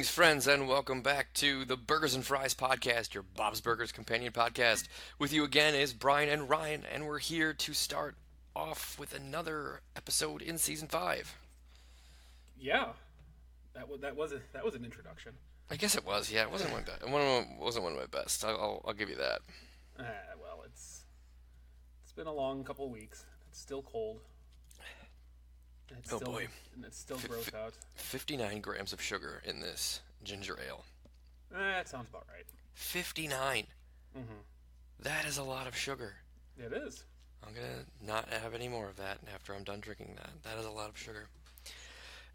Greetings, friends, and welcome back to the Burgers and Fries podcast, your Bob's Burgers companion podcast. With you again is Brian and Ryan, and we're here to start off with another episode in season 5. Yeah, that was an introduction. I guess it was. Yeah, it wasn't my best. Wasn't one of my best. I'll give you that. Well, it's been a long couple of weeks. It's still cold. It's Oh still, boy, and it's still gross out. 59 grams of sugar in this ginger ale. That sounds about right. 59. Mm-hmm. That is a lot of sugar. It is. I'm gonna not have any more of that after I'm done drinking that. That is a lot of sugar.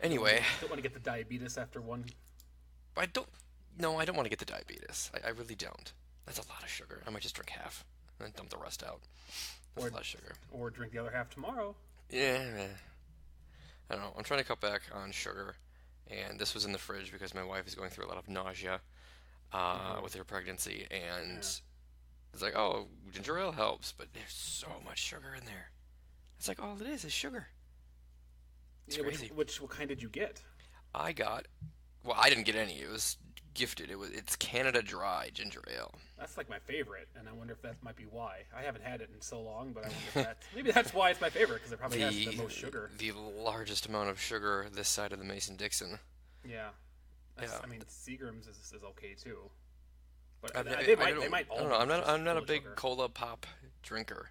Anyway, Don't want to get the diabetes after one. I don't. No, I don't want to get the diabetes. I really don't. That's a lot of sugar. I might just drink half and then dump the rest out. That's a lot of sugar. Or drink the other half tomorrow. Yeah. I don't know. I'm trying to cut back on sugar, and this was in the fridge because my wife is going through a lot of nausea with her pregnancy, and it's like, oh, ginger ale helps, but there's so much sugar in there. It's like all it is sugar. It's crazy. What kind did you get? I didn't get any. It was gifted. It's Canada Dry ginger ale. That's like my favorite, and I wonder if that might be why. I haven't had it in so long, but I wonder if maybe that's why it's my favorite, because it probably has the most sugar. The largest amount of sugar this side of the Mason-Dixon. Yeah. Yeah. I mean, Seagram's is okay too. But they might all. I don't know. I'm not a full of big sugar. cola pop drinker.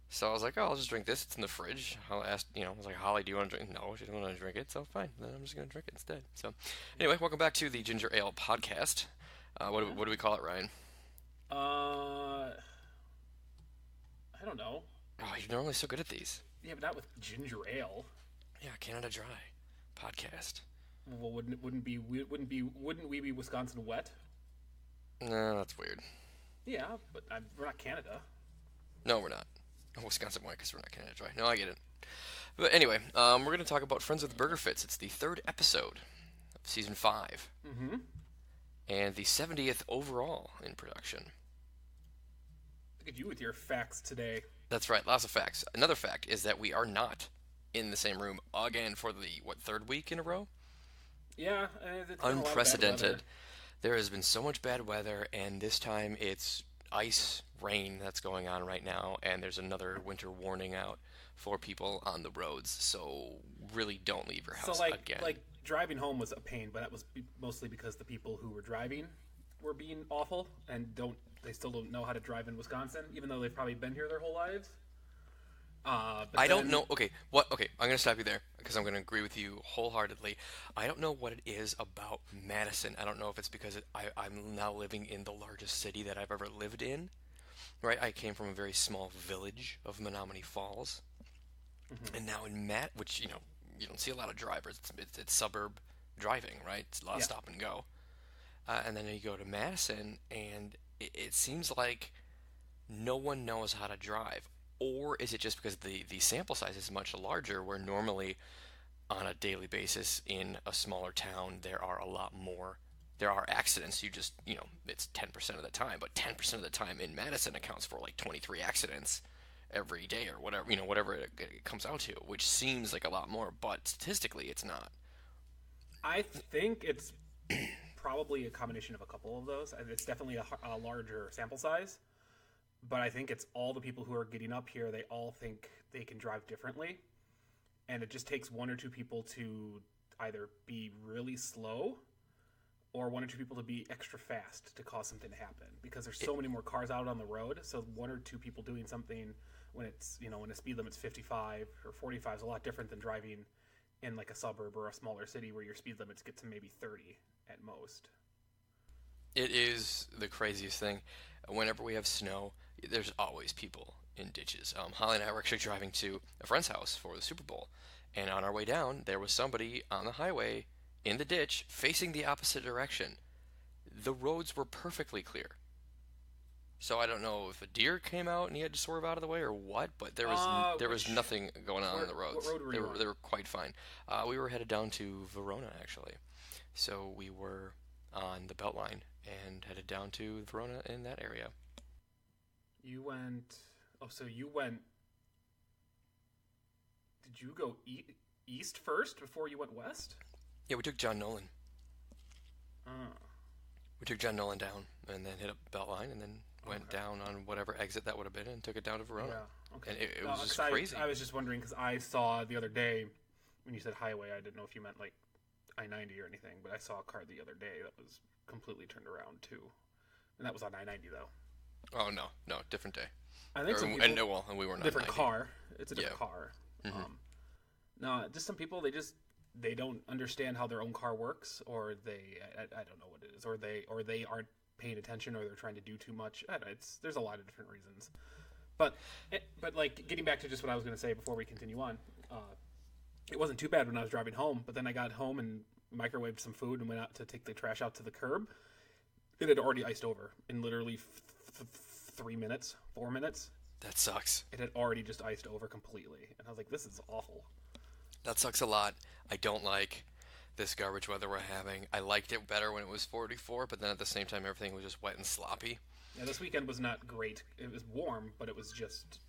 So I was like, oh, I'll just drink this. It's in the fridge. I was like, Holly, do you want to drink? No, she doesn't want to drink it. So fine, then I'm just gonna drink it instead. So, anyway, welcome back to the Ginger Ale podcast. What do we call it, Ryan? I don't know. Oh, you're normally so good at these. Yeah, but not with ginger ale. Yeah, Canada Dry podcast. Well, wouldn't we be Wisconsin wet? No, that's weird. Yeah, but we're not Canada. No, we're not. Wisconsin why? Because we're not Canada Dry. No, I get it. But anyway, we're going to talk about Friends with Burger Fits. It's the 3rd episode of season 5. Mm-hmm. And the 70th overall in production. Look at you with your facts today. That's right, lots of facts. Another fact is that we are not in the same room again for the, 3rd week in a row? Yeah, it's been Unprecedented. There has been so much bad weather, and this time it's ice, rain that's going on right now, and there's another winter warning out for people on the roads, so really don't leave your house again. Like driving home was a pain, but that was mostly because the people who were driving were being awful and they still don't know how to drive in Wisconsin, even though they've probably been here their whole lives. Don't know. Okay, I'm gonna stop you there because I'm gonna agree with you wholeheartedly. I don't know what it is about Madison. I don't know if it's because I'm now living in the largest city that I've ever lived in. Right, I came from a very small village of Menominee Falls, and now in which you don't see a lot of drivers. It's suburb driving, right? It's a lot of stop and go. And then you go to Madison, and it seems like no one knows how to drive. Or is it just because the sample size is much larger, where normally on a daily basis in a smaller town there are a lot more. There are accidents. It's 10% of the time, but 10% of the time in Madison accounts for like 23 accidents every day or whatever it comes out to, which seems like a lot more, but statistically it's not. I think it's probably a combination of a couple of those. It's definitely a larger sample size. But I think it's all the people who are getting up here, they all think they can drive differently. And it just takes one or two people to either be really slow or one or two people to be extra fast to cause something to happen. Because there's so many more cars out on the road. So one or two people doing something when it's, when the speed limit's 55 or 45 is a lot different than driving in like a suburb or a smaller city where your speed limits get to maybe 30 at most. It is the craziest thing. Whenever we have snow, there's always people in ditches. Holly and I were actually driving to a friend's house for the Super Bowl, and on our way down, there was somebody on the highway in the ditch facing the opposite direction. The roads were perfectly clear. So I don't know if a deer came out and he had to swerve out of the way or what, but there was nothing going on the roads. What road were you on? They were quite fine. We were headed down to Verona, actually. So we were on the Beltline and headed down to Verona in that area. You went... Oh, so you went... Did you go east first before you went west? Yeah, we took John Nolan. Oh, We took John Nolan down and then hit up Beltline and then went okay. down on whatever exit that would have been and took it down to Verona. Yeah. Okay. And it No, was just 'cause crazy. I was just wondering because I saw the other day when you said highway, I didn't know if you meant like I-90 or anything, but I saw a car the other day that was completely turned around too, and that was on I-90 though. Oh, no, different day. I think some And, people, and we were not different 90. car. It's a different Yeah. car. Mhm. No, just some people they don't understand how their own car works, or I don't know what it is, or they aren't paying attention, or they're trying to do too much. I don't know, there's a lot of different reasons. But like getting back to just what I was going to say before we continue on, it wasn't too bad when I was driving home. But then I got home and microwaved some food and went out to take the trash out to the curb. It had already iced over in literally 3 minutes, 4 minutes. That sucks. It had already just iced over completely, and I was like, "This is awful." That sucks a lot. I don't like this garbage weather we're having. I liked it better when it was 44, but then at the same time, everything was just wet and sloppy. Yeah, this weekend was not great. It was warm, but it was just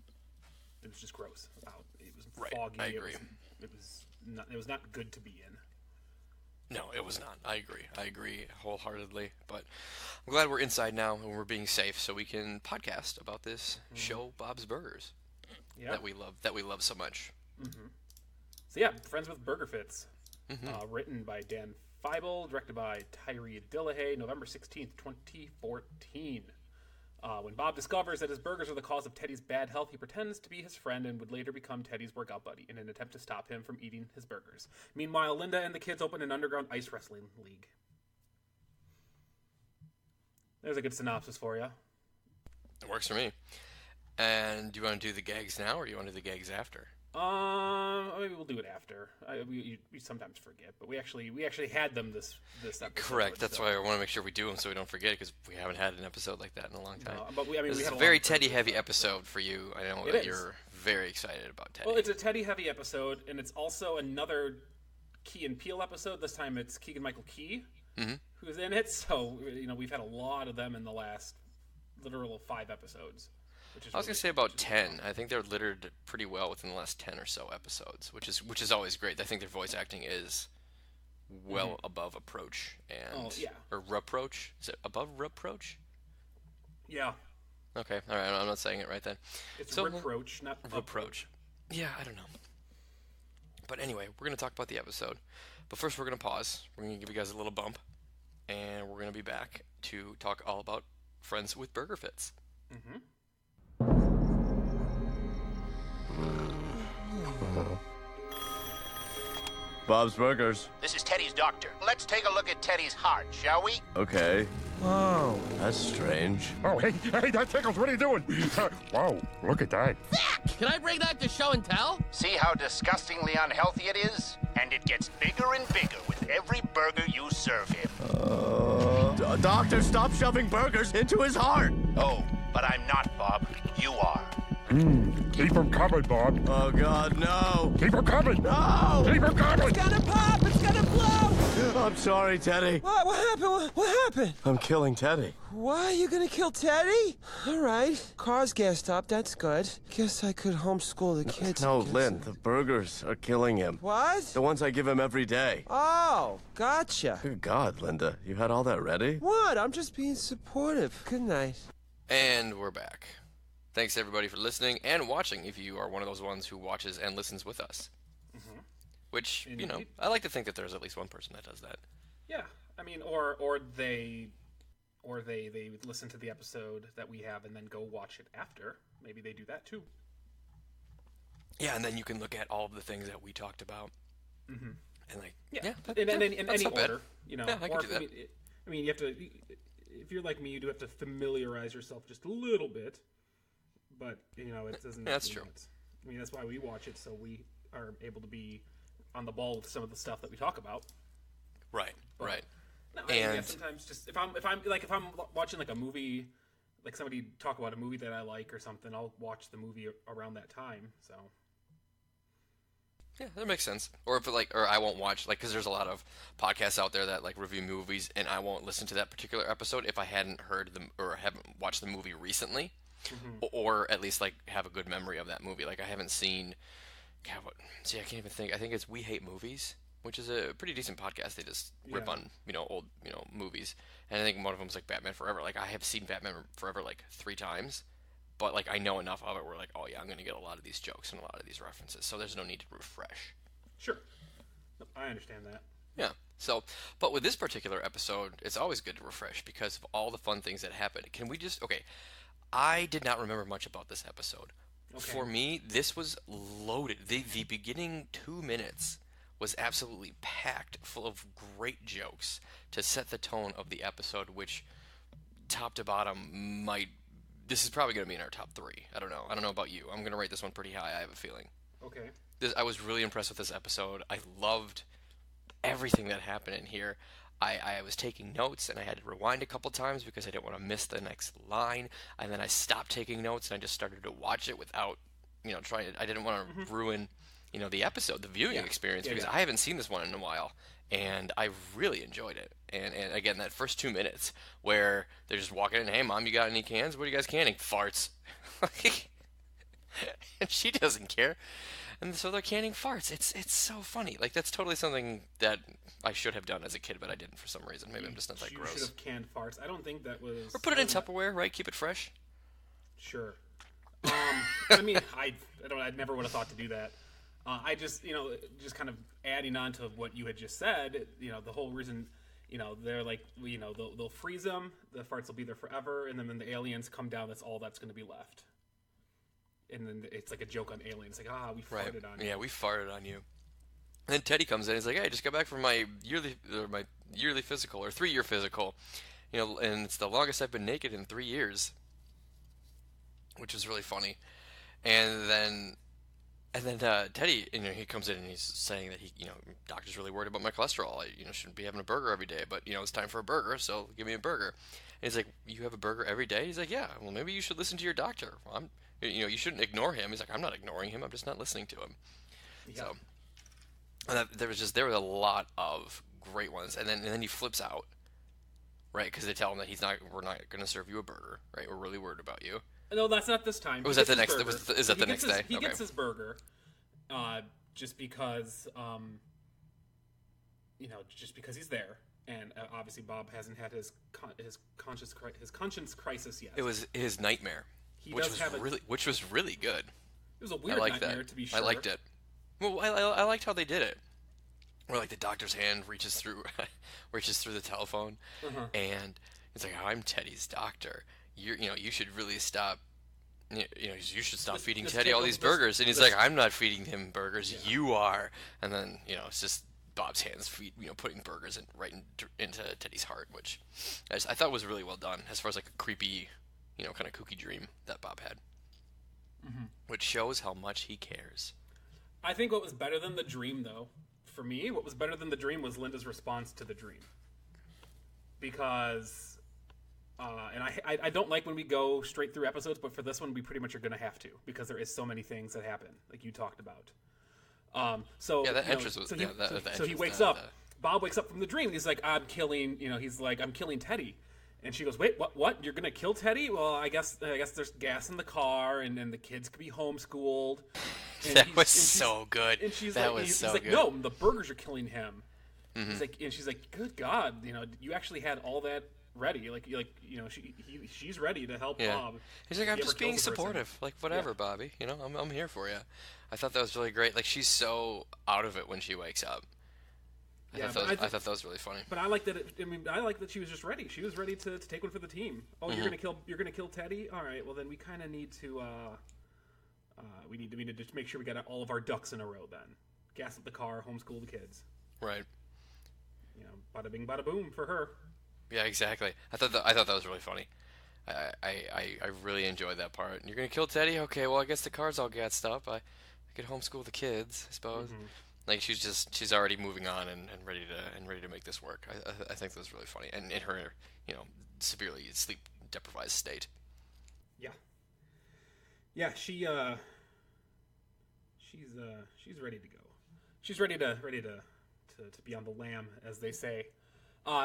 gross out. It was Right, foggy. I agree. It was not good to be in. No, it was not. I agree wholeheartedly. But I'm glad we're inside now and we're being safe, so we can podcast about this show, Bob's Burgers, Yeah. that we love so much. So yeah, Friends with Burger Fits. Written by Dan Feibel, directed by Tyree Dillahay, November 16th, 2014. When Bob discovers that his burgers are the cause of Teddy's bad health, he pretends to be his friend and would later become Teddy's workout buddy in an attempt to stop him from eating his burgers. Meanwhile, Linda and the kids open an underground ice wrestling league. There's a good synopsis for you. It works for me. And do you want to do the gags now, or do you want to do the gags after? Maybe we'll do it after. We sometimes forget, but we actually had them this episode. Correct. That's so. why I want to make sure we do them so we don't forget, because we haven't had an episode like that in a long time. No, but we This is had a a very long Teddy-heavy episode for you. I know It that is. you're very excited about Teddy. Well, it's a Teddy-heavy episode, and it's also another Key and Peele episode. This time it's Keegan-Michael Key who's in it. So we've had a lot of them in the last literal 5 episodes. I was gonna say about 10. I think they're littered pretty well within the last 10 or so episodes, which is always great. I think their voice acting is well above approach and or reproach. Is it above reproach? Yeah, Okay, all right. I'm not saying it right then. it's So- reproach, not Reproach. Yeah, I don't know. But anyway, we're gonna talk about the episode. But first, we're gonna pause. We're gonna give you guys a little bump, and we're gonna be back to talk all about Friends with Burger Fits. Bob's Burgers. This is Teddy's doctor. Let's take a look at Teddy's heart, shall we? Okay. Oh, That's strange. oh, hey, that tickles. What are you doing? Whoa, look at that. Can I bring that to show and tell? See how disgustingly unhealthy it is? And it gets bigger and bigger with every burger you serve him. Doctor, stop shoving burgers into his heart. Oh, but I'm not, Bob. You are. Keep them coming, Bob. Oh, God, no. Keep them coming. No! Keep them coming. It's gonna pop! It's gonna blow! I'm sorry, Teddy. What happened? What happened? I'm killing Teddy. Why are you gonna kill Teddy? All right. Car's gassed up. That's good. Guess I could homeschool the kids. No, I guess. Lynn, the burgers are killing him. What? The ones I give him every day. Oh, gotcha. Good God, Linda, you had all that ready? What? I'm just being supportive. Good night. And we're back. Thanks everybody for listening and watching. If you are one of those ones who watches and listens with us, which Indeed. I like to think that there's at least one person that does that. Yeah, I mean, or they listen to the episode that we have and then go watch it after. Maybe they do that too. Yeah, and then you can look at all of the things that we talked about, and like in any that's not bad. order, Yeah, I can or do that. I mean, you have to. If you're like me, you do have to familiarize yourself just a little bit. But it doesn't. That's true. I mean, that's why we watch it, so we are able to be on the ball with some of the stuff that we talk about. Right. No, I mean, yeah, And sometimes just if I'm watching like a movie, like somebody talk about a movie that I like or something, I'll watch the movie around that time. So yeah, that makes sense. Or if or I won't watch because there's a lot of podcasts out there that like review movies, and I won't listen to that particular episode if I hadn't heard them or haven't watched the movie recently. Or at least like have a good memory of that movie. Like I haven't seen. God, I can't even think. I think it's We Hate Movies. which is a pretty decent podcast. They just rip Yeah. on, old, movies. And I think one of them is like Batman Forever. Like, I have seen Batman Forever like 3 times, but like I know enough of it where like, oh yeah, I'm gonna get a lot of these jokes and a lot of these references. So there's no need to refresh. Sure. I understand that. Yeah. So, but with this particular episode, it's always good to refresh because of all the fun things that happen. Can we just I did not remember much about this episode. Okay. For me, this was loaded. The beginning 2 minutes was absolutely packed full of great jokes to set the tone of the episode, which top to bottom this is probably going to be in our top 3. I don't know about you. I'm going to rate this one pretty high, I have a feeling. Okay. I was really impressed with this episode. I loved everything that happened in here. I was taking notes, and I had to rewind a couple times because I didn't want to miss the next line. And then I stopped taking notes, and I just started to watch it without, trying to. I didn't want to ruin, the episode, the viewing experience, because I haven't seen this one in a while, and I really enjoyed it. And again, that first 2 minutes where they're just walking in, hey, Mom, you got any cans? What are you guys canning? Farts. And she doesn't care. And so they're canning farts. It's so funny. Like, that's totally something that I should have done as a kid, but I didn't for some reason. Maybe I'm just not that You gross. should have canned farts. I don't think that was... Or put it in Tupperware, right? Keep it fresh. Sure. I mean, I never would have thought to do that. I just, just kind of adding on to what you had just said, the whole reason, they're like, they'll freeze them, the farts will be there forever, and then when the aliens come down, that's all that's going to be left. And then it's like a joke on aliens, like, we farted on you. Yeah, we farted on you. And then Teddy comes in, he's like, hey, I just got back from my yearly physical, or 3-year physical, and it's the longest I've been naked in 3 years, which was really funny. And then Teddy, he comes in and he's saying that doctor's really worried about my cholesterol. I, shouldn't be having a burger every day, but it's time for a burger, so give me a burger. And he's like, you have a burger every day? He's like, yeah. Well, maybe you should listen to your doctor. You shouldn't ignore him. He's like, I'm not ignoring him. I'm just not listening to him. Yeah. So, and there was a lot of great ones, and then he flips out, right? Because they tell him that we're not going to serve you a burger, right? We're really worried about you. No, that's not this time. Was that the next? Is that the next day? He gets his burger, just because, just because he's there, and obviously Bob hasn't had his conscience crisis yet. It was his nightmare, which was really good. It was a weird nightmare, to be sure. I liked it. Well, I liked how they did it. Where like the doctor's hand reaches through the telephone, and it's like, I'm Teddy's doctor. You should really stop. You should stop feeding Teddy all these burgers. And he's like, I'm not feeding him burgers. Yeah. You are. And then it's just Bob's hands putting burgers right into Teddy's heart, which I thought was really well done as far as like a creepy, kind of kooky dream that Bob had, which shows how much he cares. I think what was better than the dream, though, for me, what was better than the dream was Linda's response to the dream, because. And I don't like when we go straight through episodes, but for this one we pretty much are going to have to, because there is so many things that happen, like you talked about. So that entrance was. So he wakes up. Bob wakes up from the dream, and he's like, I'm killing Teddy. And she goes, wait, what? You're going to kill Teddy? Well, I guess there's gas in the car, and the kids could be homeschooled. And that was so good. And she's that like, was he's so like, good. no, the burgers are killing him. He's like, and she's like, good God, you actually had all that ready, she's ready to help Bob. He's like, I'm just being supportive, like whatever, Bobby. I'm here for you. I thought that was really great. Like, she's so out of it when she wakes up. I thought that was really funny. But I like that. I like that she was just ready. She was ready to take one for the team. Oh, you're gonna kill Teddy. All right. Well, then we kind of need to. We need to just make sure we got all of our ducks in a row. Then gas up the car, homeschool the kids. Right. Bada bing, bada boom for her. Yeah, exactly. I thought that was really funny. I really enjoyed that part. You're gonna kill Teddy? Okay, well I guess the car's all gassed up. I could homeschool the kids, I suppose. Like she's already moving on and ready to make this work. I think that was really funny, and in her severely sleep deprived state. Yeah, she's ready to go. She's ready to be on the lam, as they say.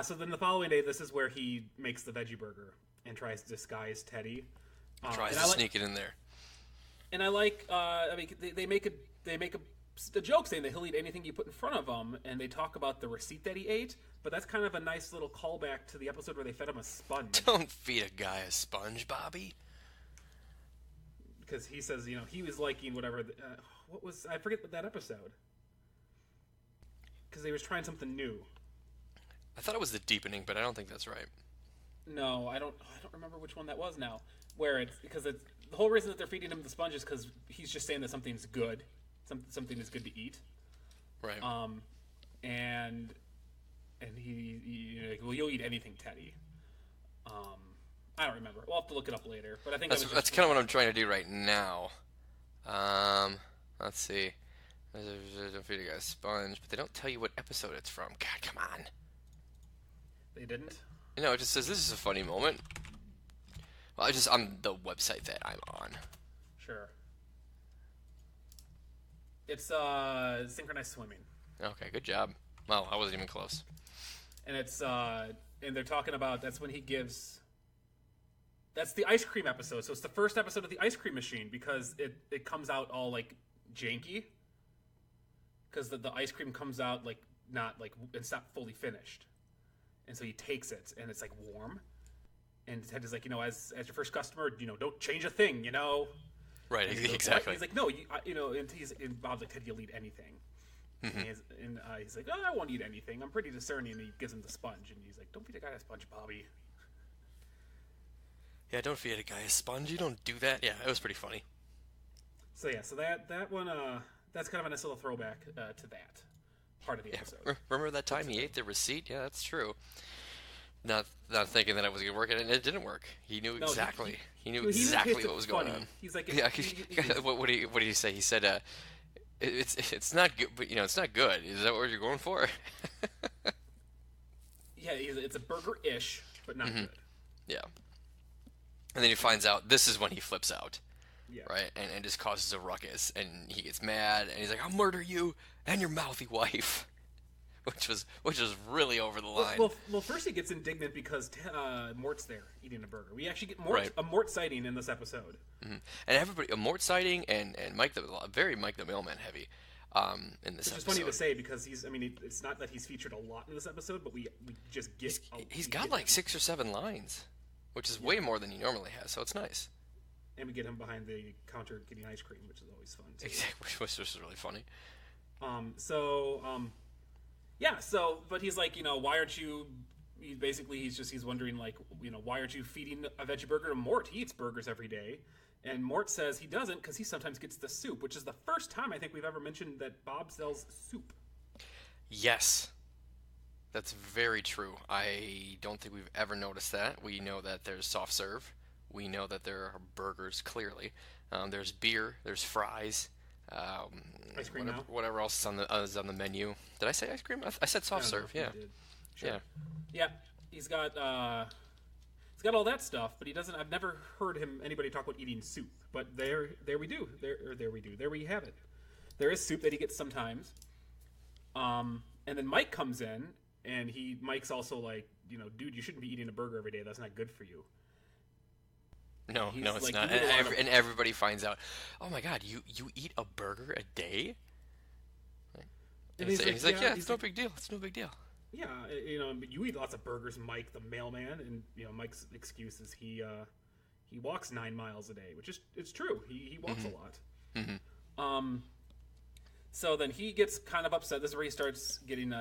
So then the following day, this is where he makes the veggie burger and tries to disguise Teddy. Tries to sneak it in there. And I like. They make a the joke saying that he'll eat anything you put in front of him, and they talk about the receipt that he ate, but that's kind of a nice little callback to the episode where they fed him a sponge. Don't feed a guy a sponge, Bobby. Because he says, he was liking whatever. I forget that episode. Because they was trying something new. I thought it was the deepening, but I don't think that's right. No, I don't remember which one that was now. Where because the whole reason that they're feeding him the sponge is because he's just saying that something's good, something is good to eat. Right. And he you'll eat anything, Teddy. I don't remember. We'll have to look it up later. But I think that's kind of what I'm trying to do right now. Let's see. Don't feed a guy a sponge, but they don't tell you what episode it's from. God, come on. They didn't? It just says this is a funny moment. Well, I just on the website that I'm on. Sure. It's synchronized swimming. Okay, good job. Well, I wasn't even close. And it's and they're talking about that's when he gives. That's the ice cream episode. So it's the first episode of the ice cream machine because it comes out all like janky. Because the ice cream comes out like not like it's not fully finished. And so he takes it, and it's like warm. And Ted is like, as your first customer, don't change a thing, Right, exactly. He's like, no, and Bob's like, Ted, you'll eat anything. Mm-hmm. And he's like, oh, I won't eat anything. I'm pretty discerning. And he gives him the sponge, and he's like, don't feed a guy a sponge, Bobby. Yeah, don't feed a guy a sponge. You don't do that. Yeah, it was pretty funny. So yeah, that one, that's kind of a nice little throwback to that part of the episode. Remember that time he ate the receipt? Yeah, that's true. Not thinking that it was going to work, and it didn't work. He knew exactly. He knew exactly what was going on. He's like, what did he say? He said, "It's not good, but it's not good." Is that what you're going for? Yeah, it's a burger-ish, but not good. Yeah. And then he finds out. This is when he flips out. Yeah. Right, and just causes a ruckus, and he gets mad, and he's like, "I'll murder you and your mouthy wife," which was really over the line. Well, first he gets indignant because Mort's there eating a burger. We actually get a Mort sighting in this episode, and everybody a Mort sighting and Mike the Mailman heavy in this episode. It's just funny to say because it's not that he's featured a lot in this episode, but we just get he's got like 6 or 7 lines, which is way more than he normally has, so it's nice. And we get him behind the counter getting ice cream, which is always fun too. Exactly, which was really funny. But he's like, why aren't you? He's wondering like, why aren't you feeding a veggie burger to Mort? He eats burgers every day, and Mort says he doesn't because he sometimes gets the soup, which is the first time I think we've ever mentioned that Bob sells soup. Yes, that's very true. I don't think we've ever noticed that. We know that there's soft serve. We know that there are burgers, clearly. There's beer. There's fries. Ice cream whatever else is on the menu. Did I say ice cream? I said soft serve. Yeah. Sure. Yeah. He's got all that stuff, but he doesn't. I've never heard anybody talk about eating soup. But there we do. There we have it. There is soup that he gets sometimes. And then Mike comes in, and Mike's also like, dude, you shouldn't be eating a burger every day. That's not good for you. No, it's like, not. And everybody finds out, oh my God, you eat a burger a day? And he's like, yeah, it's no big deal. It's no big deal. Yeah, you eat lots of burgers, Mike the mailman, and Mike's excuse is he walks 9 miles a day, which is it's true. He walks a lot. Mm-hmm. So then he gets kind of upset. This is where he starts getting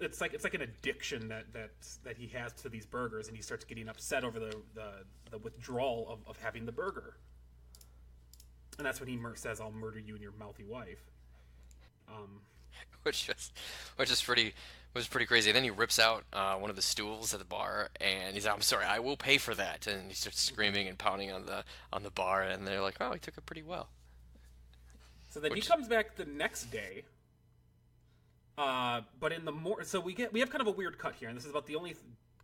it's like an addiction that he has to these burgers, and he starts getting upset over the withdrawal of having the burger. And that's when he says, "I'll murder you and your mouthy wife." Which was pretty crazy. And then he rips out one of the stools at the bar, and he's like, "I'm sorry, I will pay for that." And he starts screaming and pounding on the bar, and they're like, "Oh, he took it pretty well." So then he comes back the next day. But in the so we have kind of a weird cut here, and this is about the only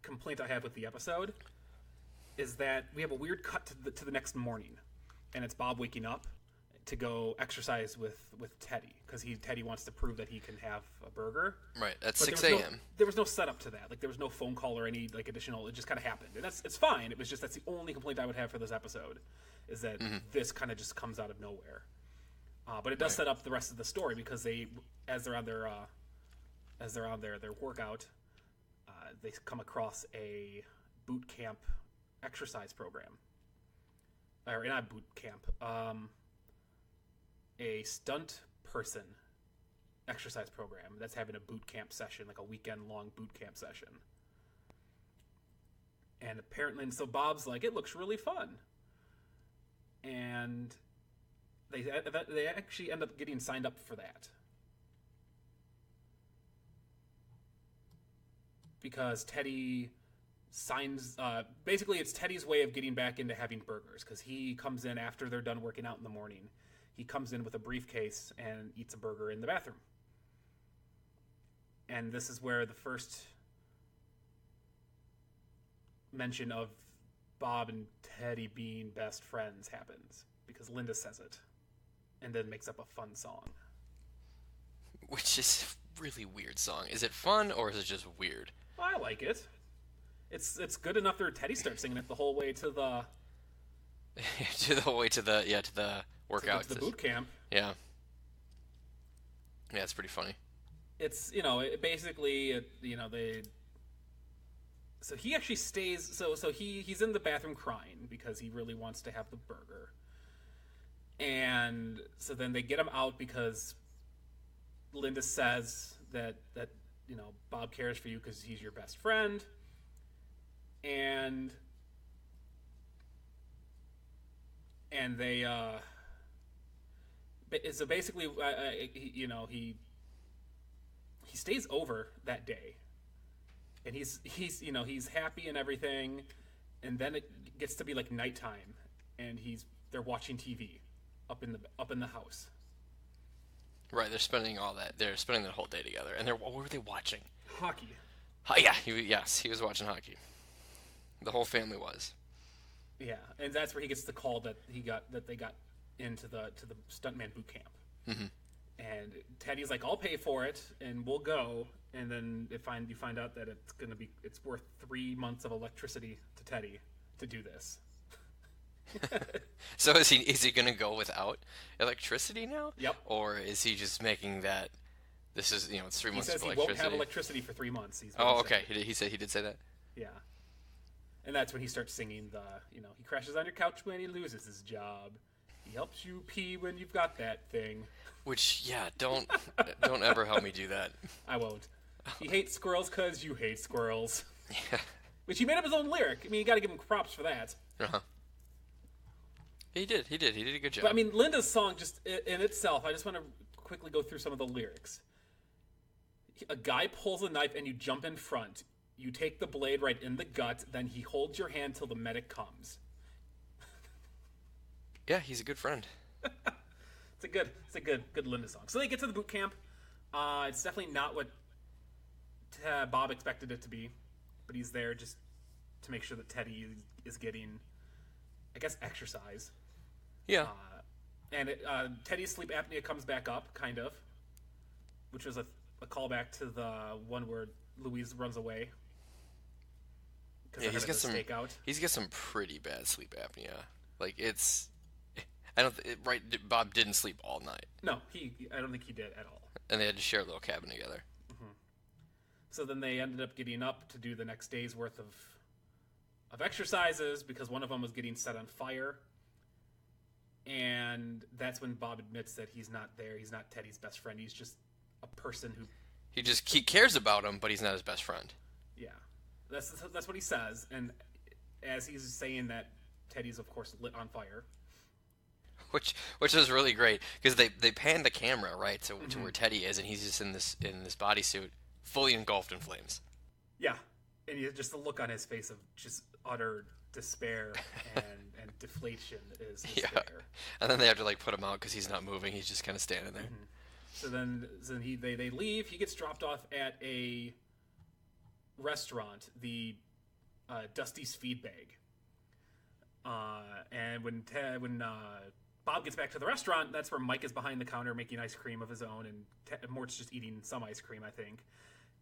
complaint I have with the episode, is that we have a weird cut to the next morning, and it's Bob waking up to go exercise with Teddy because Teddy wants to prove that he can have a burger. Right at 6 a.m. There was no setup to that. Like there was no phone call or any like additional. It just kind of happened, and it's fine. It was just that's the only complaint I would have for this episode, is that this kind of just comes out of nowhere. But it does set up the rest of the story because as they're on their workout, they come across a boot camp exercise program, or not boot camp, a stunt person exercise program that's having a boot camp session, like a weekend-long boot camp session. And apparently, so Bob's like, it looks really fun. And they actually end up getting signed up for that. Because Teddy signs, basically it's Teddy's way of getting back into having burgers, because he comes in after they're done working out in the morning. He comes in with a briefcase and eats a burger in the bathroom. And this is where the first mention of Bob and Teddy being best friends happens, because Linda says it and then makes up a fun song. Which is a really weird song. Is it fun or is it just weird? I like it. It's good enough that Teddy starts singing it the whole way to the to the workout, to the boot camp. Yeah, it's pretty funny. It's so he actually stays. So he's in the bathroom crying because he really wants to have the burger, and so then they get him out because Linda says that Bob cares for you because he's your best friend, and they so basically he stays over that day, and he's happy and everything, and then it gets to be like nighttime, and they're watching TV up in the house. Right, they're spending the whole day together, and what were they watching? Hockey. Yeah, he was watching hockey. The whole family was. Yeah, and that's where he gets the call that they got into the stuntman boot camp. Mm-hmm. And Teddy's like, I'll pay for it, and we'll go. And then you find out that it's worth 3 months of electricity to Teddy to do this. So is he going to go without electricity now? Yep. Or is he just making that this is it's 3 months of electricity? He says he won't have electricity for 3 months. Okay. He did say that. Yeah. And that's when he starts singing he crashes on your couch when he loses his job. He helps you pee when you've got that thing. Which, don't ever help me do that. I won't. He hates squirrels because you hate squirrels. Yeah. Which he made up his own lyric. I mean, you got to give him props for that. Uh-huh. He did a good job. But I mean, Linda's song just in itself, I just want to quickly go through some of the lyrics. A guy pulls a knife and you jump in front. You take the blade right in the gut, then he holds your hand till the medic comes. Yeah, he's a good friend. It's a good Linda song. So they get to the boot camp. It's definitely not what Bob expected it to be, but he's there just to make sure that Teddy is getting, I guess, exercise. Yeah. And Teddy's sleep apnea comes back up, kind of, which was a callback to the one where Louise runs away. Yeah, he's got some pretty bad sleep apnea. Like Bob didn't sleep all night. No, I don't think he did at all. And they had to share a little cabin together. Mm-hmm. So then they ended up getting up to do the next day's worth of exercises because one of them was getting set on fire. And that's when Bob admits that he's not there. He's not Teddy's best friend. He's just a person who... He cares about him, but he's not his best friend. Yeah. That's what he says. And as he's saying that, Teddy's, of course, lit on fire. Which is really great, because they pan the camera, right, to where Teddy is, and he's just in this bodysuit, fully engulfed in flames. Yeah. And just the look on his face of just utter despair and deflation is despair. Yeah. And then they have to put him out because he's not moving. He's just kind of standing there. Mm-hmm. So then they leave. He gets dropped off at a restaurant, the Dusty's Feed Bag. And when Bob gets back to the restaurant, that's where Mike is behind the counter making ice cream of his own, and Mort's just eating some ice cream, I think.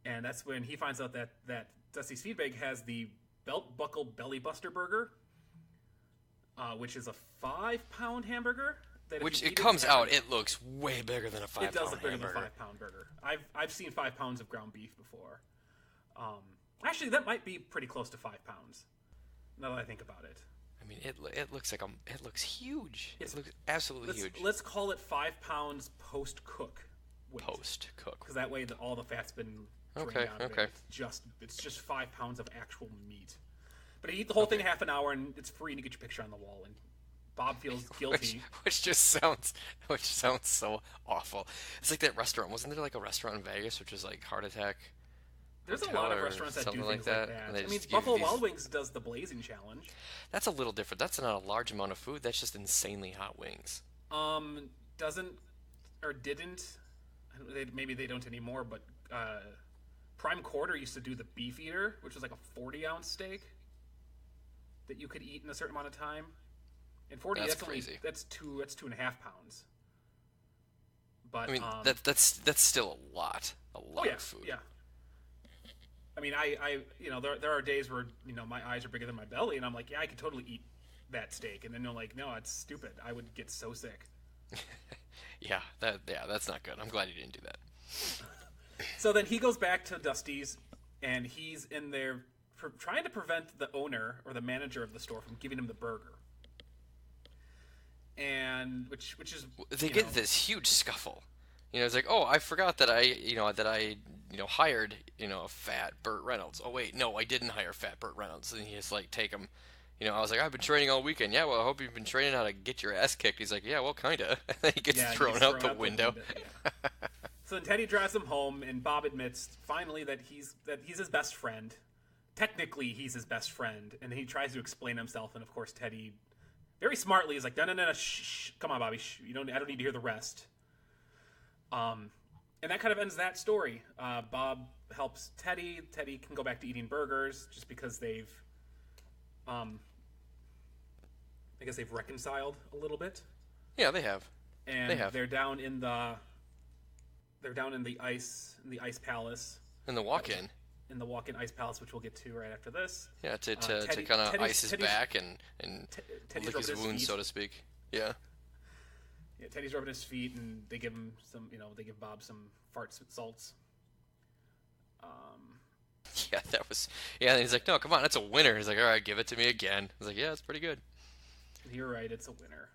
And that's when he finds out that Dusty's Feed Bag has the Belt Buckle Belly Buster Burger, which is a 5-pound hamburger that if Which you it eat comes out, separately- it looks way bigger than a 5-pound It does look bigger than a hamburger. 5-pound burger. I've seen 5 pounds of ground beef before. Actually, that might be pretty close to 5 pounds. Now that I think about it. I mean, it looks like it looks huge. It looks absolutely huge. Let's call it 5 pounds post cook. Post cook. Because that way, all the fat's been drained Okay, out of okay. it. It's just 5 pounds of actual meat. But you eat the whole thing in half an hour, and it's free, and you get your picture on the wall. And Bob feels guilty. Which sounds so awful. It's like that restaurant. Wasn't there like a restaurant in Vegas which was like Heart Attack? There's a Hotel lot of or restaurants that do something things like like that, and that. they I mean, just give Buffalo these- Wild Wings does the Blazing Challenge. That's a little different. That's not a large amount of food. That's just insanely hot wings. Doesn't or didn't? Maybe they don't anymore. But Prime Quarter used to do the Beef Eater, which was like a 40-ounce steak that you could eat in a certain amount of time. And 40, That's that's crazy. That's 2.5 pounds. But I mean, that's still a lot oh, yeah, of food. Yeah. I mean, I there are days where my eyes are bigger than my belly, and I'm like, yeah, I could totally eat that steak, and then they're like, no, it's stupid. I would get so sick. Yeah, that's not good. I'm glad you didn't do that. So then he goes back to Dusty's, and he's in there trying to prevent the owner or the manager of the store from giving him the burger. And which is They get this huge scuffle. It's like, oh, I forgot that I hired a fat Burt Reynolds. Oh wait, no, I didn't hire fat Burt Reynolds. And he's like, take him. I was like, I've been training all weekend. Yeah, well, I hope you've been training how to get your ass kicked. He's like, yeah, well, kinda. And then he gets thrown out the window. Yeah. So then Teddy drives him home, and Bob admits finally that he's his best friend. Technically, he's his best friend, and he tries to explain himself. And of course, Teddy, very smartly, is like, no, shh, come on, Bobby, shh, I don't need to hear the rest. And that kind of ends that story. Bob helps Teddy. Teddy can go back to eating burgers just because they've, I guess they've reconciled a little bit. Yeah, they have. And they're down in the ice palace. In the walk-in. In the walk-in ice palace, which we'll get to right after this. Yeah, to kind of ice his back and lick his wounds, so to speak. Yeah. Yeah, Teddy's rubbing his feet, and they give him some, they give Bob some fart salts. Yeah, that was. Yeah, and he's like, no, come on, that's a winner. He's like, all right, give it to me again. I was like, yeah, it's pretty good. You're right, it's a winner.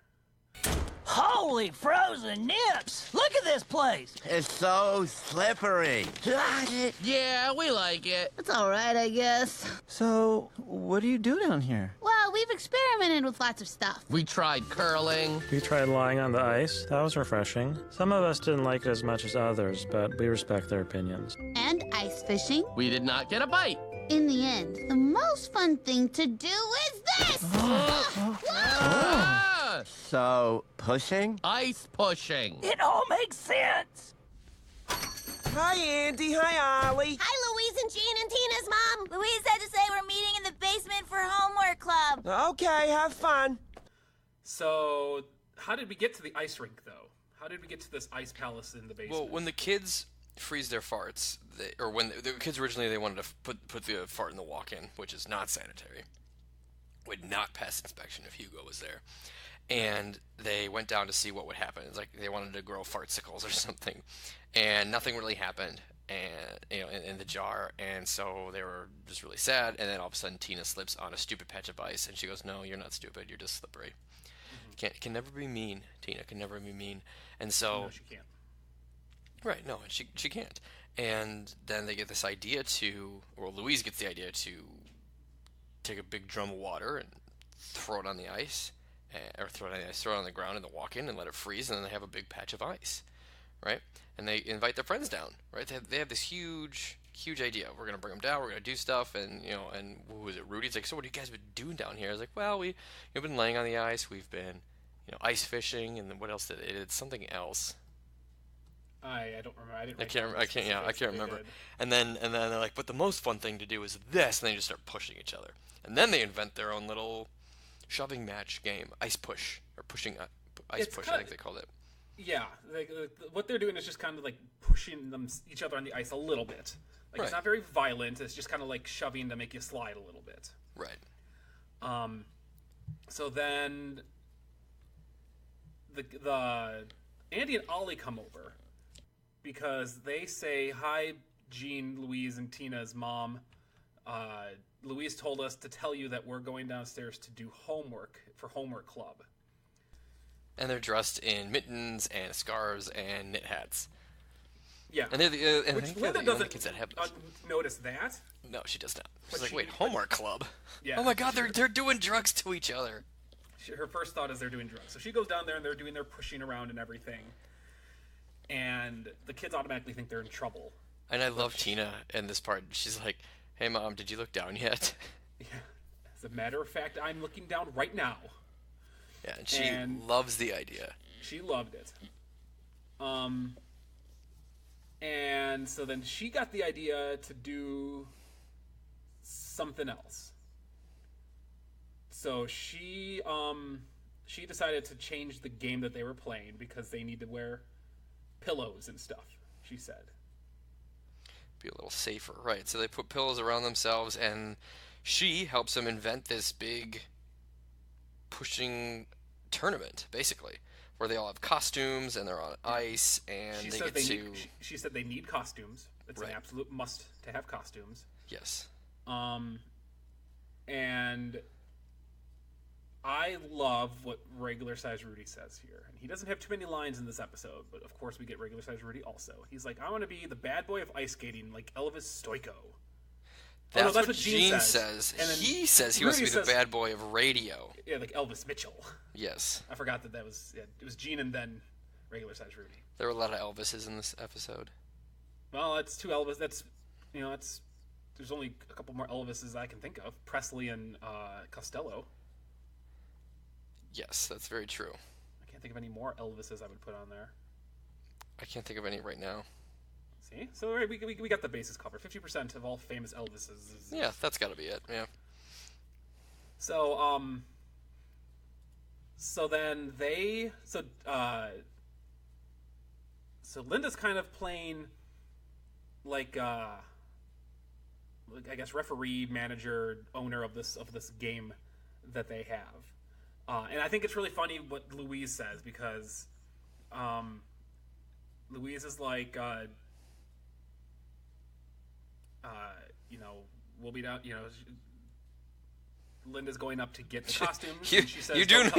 Holy frozen nips! Look at this place! It's so slippery. Yeah, we like it. It's all right, I guess. So, what do you do down here? Well, we've experimented with lots of stuff. We tried curling. We tried lying on the ice. That was refreshing. Some of us didn't like it as much as others, but we respect their opinions. And ice fishing. We did not get a bite. In the end, the most fun thing to do is this! So, pushing? Ice pushing. It all makes sense. Hi, Andy. Hi, Ollie. Hi, Louise and Jean and Tina's mom. Louise had to say we're meeting in the basement for homework club. Okay, have fun. So, how did we get to the ice rink, though? How did we get to this ice palace in the basement? Well, when the kids freeze their farts, or when the kids originally they wanted to put the fart in the walk-in, which is not sanitary, would not pass inspection if Hugo was there. And they went down to see what would happen. It's like they wanted to grow fartsicles or something, and nothing really happened. And in the jar, and so they were just really sad. And then all of a sudden, Tina slips on a stupid patch of ice, and she goes, "No, you're not stupid. You're just slippery. Can never be mean. Tina can never be mean." And so, no, she can't. Right? No, she can't. And then they get this idea Louise gets the idea to take a big drum of water and throw it on the ice. Throw it on the ground in the walk-in and let it freeze, and then they have a big patch of ice, right? And they invite their friends down, right? They have this huge idea. We're gonna bring them down. We're gonna do stuff, and and who was it? Rudy's like, so what have you guys been doing down here? I was like, well, we've been laying on the ice. We've been, ice fishing, and then what else did they did? Something else. I don't remember. I can't remember. And then they're like, but the most fun thing to do is this, and they just start pushing each other. And then they invent their own little shoving match game, ice push or pushing ice push. I think they called it. Yeah, what they're doing is just kind of like pushing each other on the ice a little bit. Like It's not very violent. It's just kind of like shoving to make you slide a little bit. Right. So then the Andy and Ollie come over because they say, "Hi, Jean, Louise, and Tina's mom. Louise told us to tell you that we're going downstairs to do homework for homework club." And they're dressed in mittens and scarves and knit hats. Yeah. And they're the, and Which I think Linda they're the only doesn't kids that have notice that. No, she does not. She's But like, she- wait, homework club? Yeah. Oh my god, they're doing drugs to each other. Her first thought is they're doing drugs. So she goes down there and they're doing their pushing around and everything. And the kids automatically think they're in trouble. And I love Tina in this part. She's like, hey mom, did you look down yet? Yeah. As a matter of fact, I'm looking down right now. Yeah, and she loves the idea. She loved it. And so then she got the idea to do something else. So she decided to change the game that they were playing because they need to wear pillows and stuff, she said. Be a little safer, right? So they put pillows around themselves, and she helps them invent this big pushing tournament, basically, where they all have costumes and they're on ice, and She they said get to. she said they need costumes. It's Right. an absolute must to have costumes. Yes. And I love what regular size Rudy says here. And he doesn't have too many lines in this episode, but of course we get regular size Rudy also. He's like, I want to be the bad boy of ice skating like Elvis Stoiko. That's, what Gene says. And then He says he Rudy wants to be the says- bad boy of radio. Yeah, like Elvis Mitchell. Yes. I forgot that was, yeah, it was Gene and then regular size Rudy. There were a lot of Elvises in this episode. Well, that's two Elvis. That's, there's only a couple more Elvises I can think of. Presley and Costello. Yes, that's very true. I can't think of any more Elvises I would put on there. I can't think of any right now. See? So right, we got the bases covered. 50% of all famous Elvises. Yeah, that's got to be it. Yeah. So, so then so Linda's kind of playing like I guess referee, manager, owner of this game that they have. And I think it's really funny what Louise says because Louise is like we'll be down, Linda's going up to get the costumes. And she says, you're doing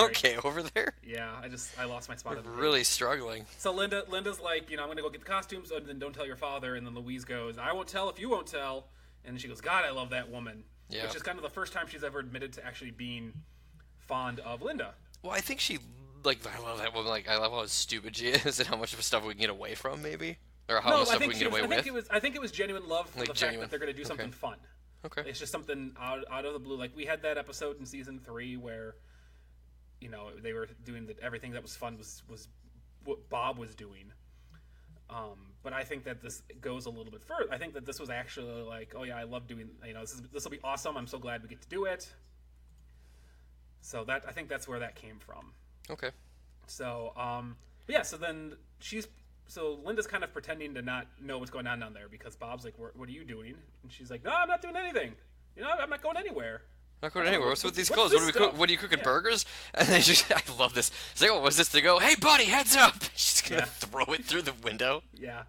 okay over there? Yeah, I lost my spot. You're really struggling. So Linda's like, I'm going to go get the costumes, and then don't tell your father. And then Louise goes, I won't tell if you won't tell. And she goes, God, I love that woman. Yeah. Which is kind of the first time she's ever admitted to actually being fond of Linda. Well, I think she, I love that woman. I love how stupid she is and how much of stuff we can get away from, maybe? Or how much stuff we can get away with. I think it was genuine love for the fact that they're going to do something fun. Okay. It's just something out of the blue. Like we had that episode in season 3 where, they were doing everything that was fun was what Bob was doing. But I think that this goes a little bit further. I think that this was actually like, oh yeah, I love doing. This will be awesome. I'm so glad we get to do it. So I think that's where that came from. Okay. So yeah. So Linda's kind of pretending to not know what's going on down there because Bob's like, what are you doing? And she's like, no, I'm not doing anything. I'm not going anywhere. Not going anywhere. What's with these clothes? What are you cooking, burgers? And then I love this. It's like, was this to go, hey, buddy, heads up. She's going to throw it through the window. Yeah.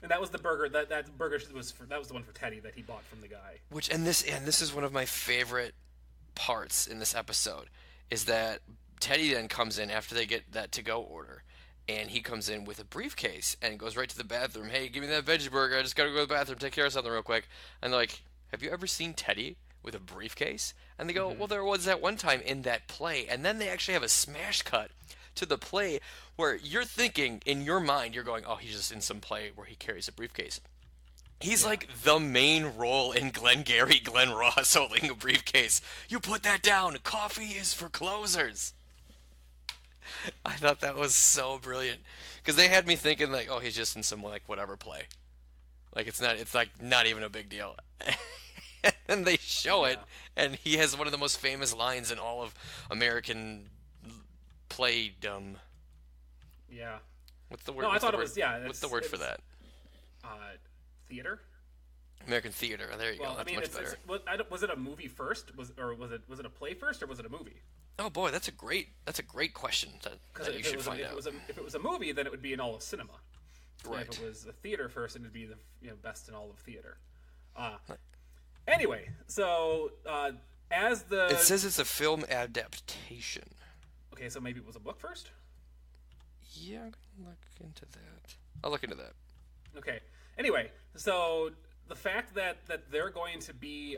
And that was the burger. That burger was the one for Teddy that he bought from the guy. This is one of my favorite parts in this episode is that Teddy then comes in after they get that to-go order. And he comes in with a briefcase and goes right to the bathroom. Hey, give me that veggie burger. I just got to go to the bathroom, take care of something real quick. And they're like, have you ever seen Teddy with a briefcase? And they go, well, there was that one time in that play. And then they actually have a smash cut to the play where you're thinking, in your mind, you're going, oh, he's just in some play where he carries a briefcase. He's like the main role in Glengarry Glen Ross holding a briefcase. You put that down. Coffee is for closers. I thought that was so brilliant because they had me thinking like, oh, he's just in some whatever play, it's not even a big deal. And they show it, and he has one of the most famous lines in all of American playdom. Yeah. What's the word? No, I thought it was What's the word for that? Theater. American theater. There you go. That's much better. Was it a movie first? Was it a play first, or was it a movie? Oh boy, that's a great question that you should find out. If it was a movie, then it would be in all of cinema. Right. And if it was a theater first, it would be the best in all of theater. Anyway, so as the it says it's a film adaptation. Okay, so maybe it was a book first. Yeah, I'm gonna look into that. I'll look into that. Okay. Anyway, so the fact that they're going to be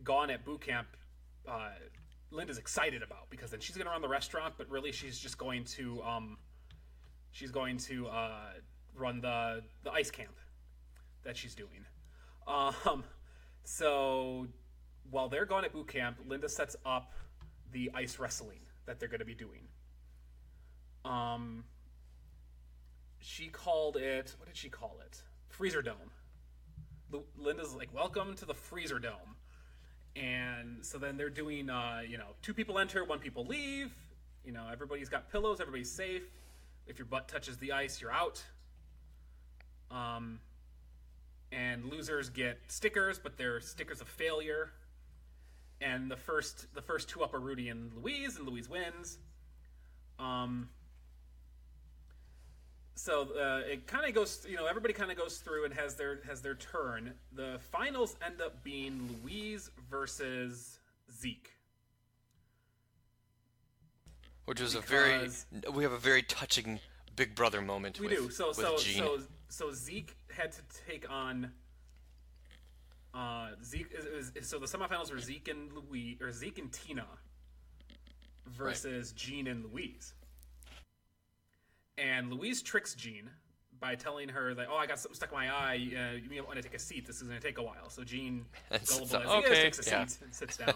gone at boot camp, Linda's excited about, because then she's going to run the restaurant, but really she's just going to run the ice camp that she's doing. So while they're gone at boot camp, Linda sets up the ice wrestling that they're going to be doing. She called it, what did she call it? Freezer Dome. Linda's like, welcome to the Freezer Dome. And so then they're doing, 2 people enter, 1 people leave. Everybody's got pillows, everybody's safe. If your butt touches the ice, you're out. And losers get stickers, but they're stickers of failure. And the first 2 up are Rudy and Louise wins. So it kind of goes, everybody kind of goes through and has their turn. The finals end up being Louise versus Zeke, which was we have a very touching Big Brother moment. We with, do. So Zeke had to take on Zeke. So the semifinals were Zeke and Tina versus Jean and Louise. And Louise tricks Jean by telling her that, I got something stuck in my eye. You may want to take a seat. This is going to take a while. So Jean, gullible as he is, takes a seat and sits down.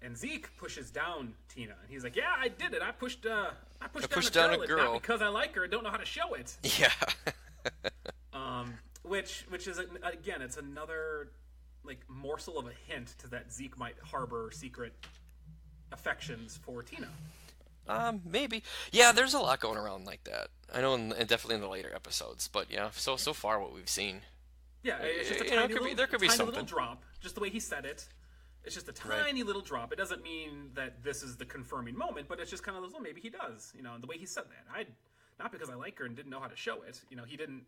And Zeke pushes down Tina, and he's like, "Yeah, I did it. I pushed down a girl. Not because I like her. I don't know how to show it." Yeah. Which is again, it's another morsel of a hint to that Zeke might harbor secret affections for Tina. Maybe. Yeah, there's a lot going around like that. I know, and definitely in the later episodes. But yeah, so far what we've seen. Yeah, it's just a tiny little drop. Just the way he said it. It's just a tiny little drop. It doesn't mean that this is the confirming moment, but it's just kind of maybe he does. The way he said that. Not because I like her and didn't know how to show it. He didn't.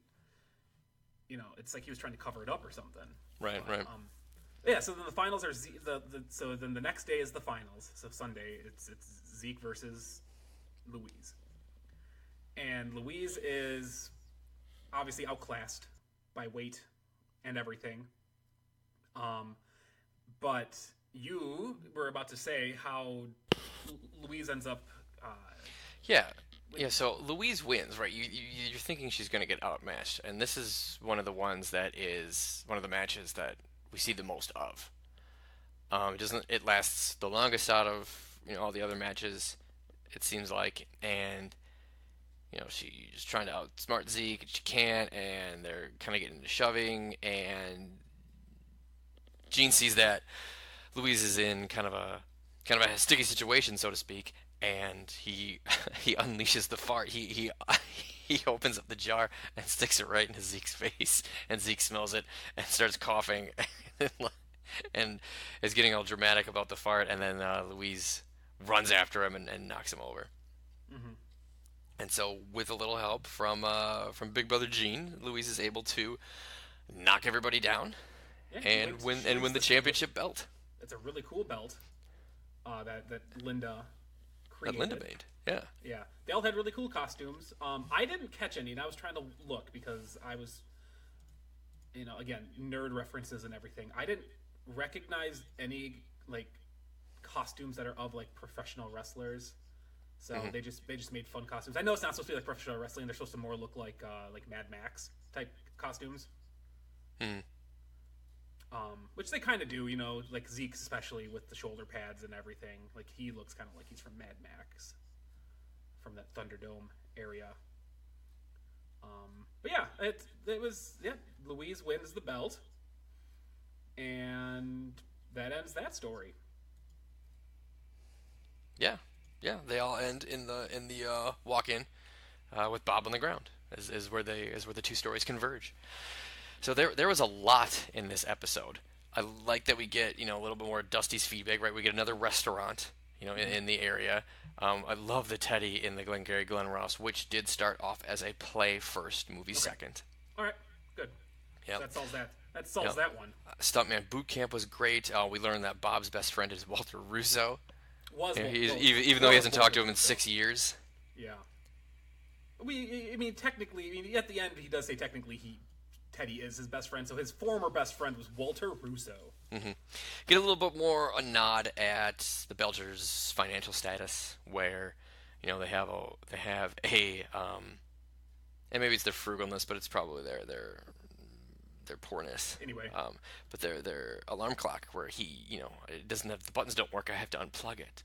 It's like he was trying to cover it up or something. Right. Yeah, so then the finals are so then the next day is the finals. So Sunday it's Zeke versus Louise. And Louise is obviously outclassed by weight and everything. But you were about to say how Louise ends up Yeah, so Louise wins, right? You're thinking she's going to get outmatched, and this is one of the ones that is one of the matches that we see the most of. It lasts the longest out of all the other matches, it seems like, and she's trying to outsmart Zeke, and she can't, and they're kind of getting into shoving, and Gene sees that Louise is in kind of a sticky situation, so to speak, and he unleashes the fart. He opens up the jar and sticks it right into Zeke's face, and Zeke smells it and starts coughing and is getting all dramatic about the fart, and then Louise runs after him and knocks him over. Mm-hmm. And so, with a little help from Big Brother Gene, Louise is able to knock everybody down and win the championship belt. It's a really cool belt that Linda created. That Linda made, yeah. Yeah, they all had really cool costumes. I didn't catch any, and I was trying to look because I was, again, nerd references and everything. I didn't recognize any costumes that are of professional wrestlers. So they just made fun costumes. I know it's not supposed to be like professional wrestling. They're supposed to more look like Mad Max type costumes. Which they kind of do, like Zeke, especially with the shoulder pads and everything. Like he looks kind of like he's from Mad Max, from that Thunderdome area. But yeah, it was Louise wins the belt, and that ends that story. Yeah, they all end in the walk-in with Bob on the ground. Is where the two stories converge. So there was a lot in this episode. I like that we get a little bit more Dusty's feedback. Right, we get another restaurant in the area. I love the Teddy in the Glengarry Glen Ross, which did start off as a play first, movie second. All right, good. Yeah, so that solves that. That solves that one. Stuntman Boot Camp was great. We learned that Bob's best friend is Walter Russo. Even though he hasn't talked to him in 6 years. Yeah. Technically, at the end he does say technically Teddy is his best friend, so his former best friend was Walter Russo. Mm-hmm. Get a little bit more a nod at the Belcher's financial status, where they have a and maybe it's their frugalness, but it's probably their poorness. Anyway, but their alarm clock, where he it doesn't have the buttons don't work. I have to unplug it.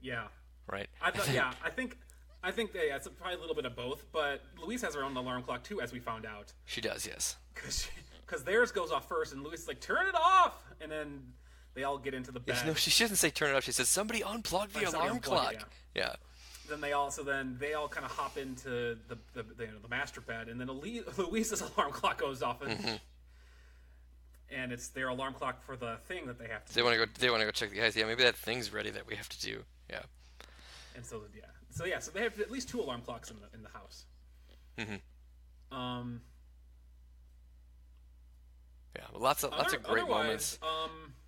Yeah. Right. I think it's probably a little bit of both, but Louise has her own alarm clock too, as we found out. She does, yes. Because theirs goes off first, and Louise is like, "Turn it off!" And then they all get into the bed. Yes, no, she doesn't say turn it off. She says somebody unplug the alarm clock. Yeah. Then they all kind of hop into the master bed, and then Louise's alarm clock goes off, and it's their alarm clock for the thing that they have to. They want to go check the guys. Yeah, maybe that thing's ready that we have to do. Yeah. And so they have at least 2 alarm clocks in the house. Mm-hmm. Yeah, lots of great moments.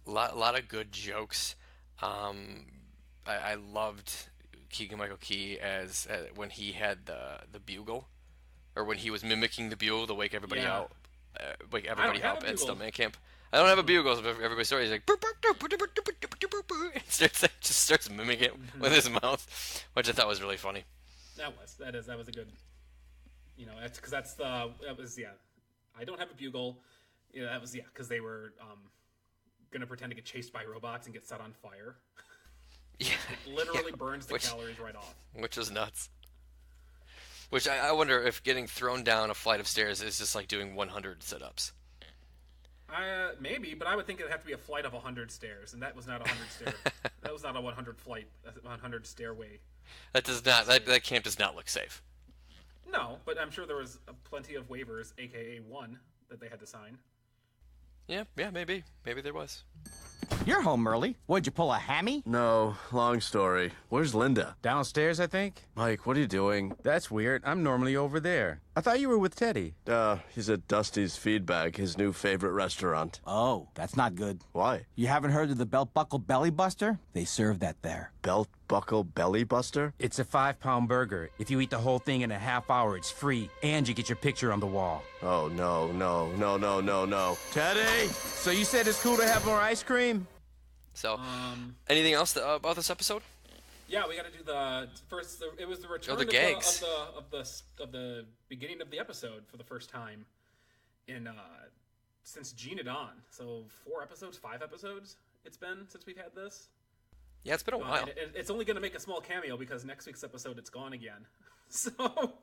Lot of good jokes. I loved Keegan-Michael Key as when he had the bugle, or when he was mimicking the bugle to wake everybody up at Stuntman Camp. I don't have a bugle, so everybody's story is like it just starts mimicking it with his mouth, which I thought was really funny. That was a good, that's because I don't have a bugle. Because they were gonna pretend to get chased by robots and get set on fire. Yeah, it literally burns the calories right off. Which is nuts. Which I wonder if getting thrown down a flight of stairs is just like doing 100 sit-ups. Maybe, but I would think it'd have to be a flight of 100 stairs, and that was not 100 stairs. That was not a 100 flight, 100 stairway. That does not. That camp does not look safe. No, but I'm sure there was plenty of waivers, aka 1, that they had to sign. Yeah, maybe there was. You're home early. What'd you pull, a hammy? No, long story. Where's Linda? Downstairs, I think. Mike, what are you doing? That's weird. I'm normally over there. I thought you were with Teddy. He's at Dusty's Feedbag, his new favorite restaurant. Oh, that's not good. Why? You haven't heard of the Belt Buckle Belly Buster? They serve that there. Belt Buckle Belly Buster? It's a 5-pound burger. If you eat the whole thing in a half hour, it's free, and you get your picture on the wall. Oh, no. Teddy! So you said it's cool to have more ice cream? So, anything else about this episode? Yeah, we got to do the first. It was the return of the gags of the beginning of the episode for the first time in since Gina Dawn. So 5 episodes it's been since we've had this. Yeah, it's been a while. It's only going to make a small cameo because next week's episode it's gone again. So